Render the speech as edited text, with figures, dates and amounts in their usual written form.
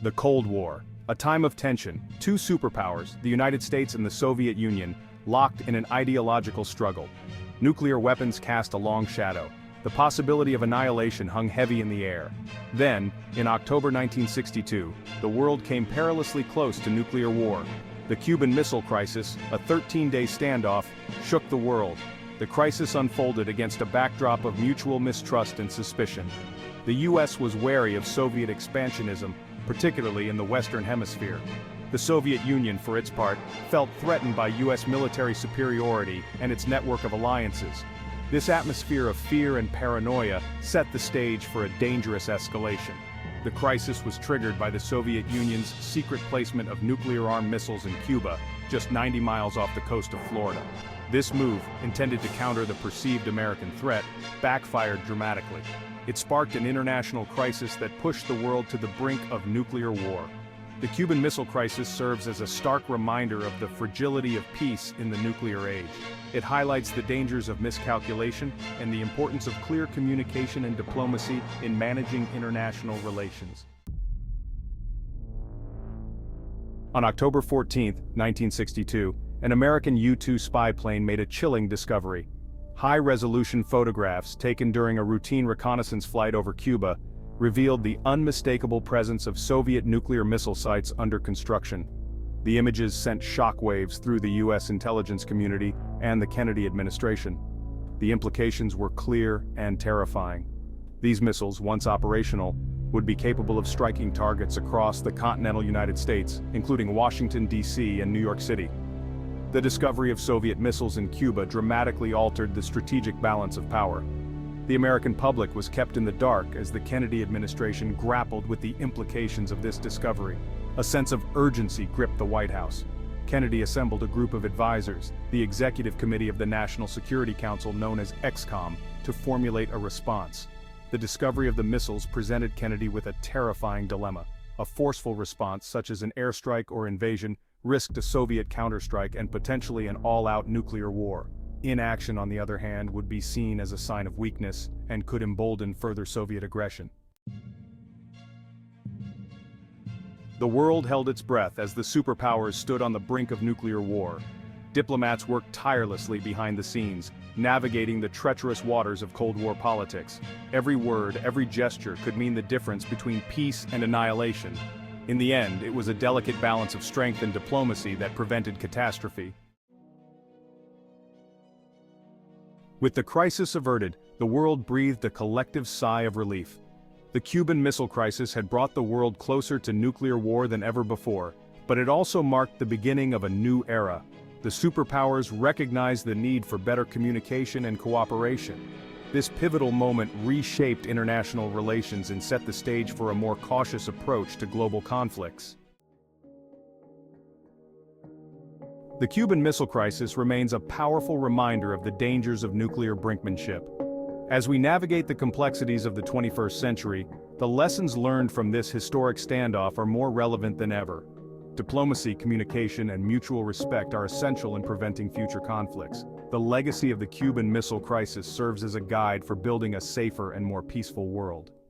The Cold War, a time of tension, two superpowers, the United States and the Soviet Union, locked in an ideological struggle. Nuclear weapons cast a long shadow. The possibility of annihilation hung heavy in the air. Then, in October 1962, the world came perilously close to nuclear war. The Cuban Missile Crisis, a 13-day standoff, shook the world. The crisis unfolded against a backdrop of mutual mistrust and suspicion. The U.S. was wary of Soviet expansionism, particularly in the Western Hemisphere. The Soviet Union, for its part, felt threatened by U.S. military superiority and its network of alliances. This atmosphere of fear and paranoia set the stage for a dangerous escalation. The crisis was triggered by the Soviet Union's secret placement of nuclear-armed missiles in Cuba, just 90 miles off the coast of Florida. This move, intended to counter the perceived American threat, backfired dramatically. It sparked an international crisis that pushed the world to the brink of nuclear war. The Cuban Missile Crisis serves as a stark reminder of the fragility of peace in the nuclear age. It highlights the dangers of miscalculation and the importance of clear communication and diplomacy in managing international relations. On October 14, 1962, an American U-2 spy plane made a chilling discovery. High-resolution photographs taken during a routine reconnaissance flight over Cuba revealed the unmistakable presence of Soviet nuclear missile sites under construction. The images sent shockwaves through the U.S. intelligence community and the Kennedy administration. The implications were clear and terrifying. These missiles, once operational, would be capable of striking targets across the continental United States, including Washington, D.C. and New York City. The discovery of Soviet missiles in Cuba dramatically altered the strategic balance of power. The American public was kept in the dark as the Kennedy administration grappled with the implications of this discovery. A sense of urgency gripped the White House. Kennedy assembled a group of advisors, the Executive Committee of the National Security Council known as ExComm, to formulate a response. The discovery of the missiles presented Kennedy with a terrifying dilemma. A forceful response, such as an airstrike or invasion, risked a Soviet counterstrike and potentially an all-out nuclear war. Inaction, on the other hand, would be seen as a sign of weakness and could embolden further Soviet aggression. The world held its breath as the superpowers stood on the brink of nuclear war. Diplomats worked tirelessly behind the scenes, navigating the treacherous waters of Cold War politics. Every word, every gesture could mean the difference between peace and annihilation. In the end, it was a delicate balance of strength and diplomacy that prevented catastrophe. With the crisis averted, the world breathed a collective sigh of relief. The Cuban Missile Crisis had brought the world closer to nuclear war than ever before, but it also marked the beginning of a new era. The superpowers recognized the need for better communication and cooperation. This pivotal moment reshaped international relations and set the stage for a more cautious approach to global conflicts. The Cuban Missile Crisis remains a powerful reminder of the dangers of nuclear brinkmanship. As we navigate the complexities of the 21st century, the lessons learned from this historic standoff are more relevant than ever. Diplomacy, communication, and mutual respect are essential in preventing future conflicts. The legacy of the Cuban Missile Crisis serves as a guide for building a safer and more peaceful world.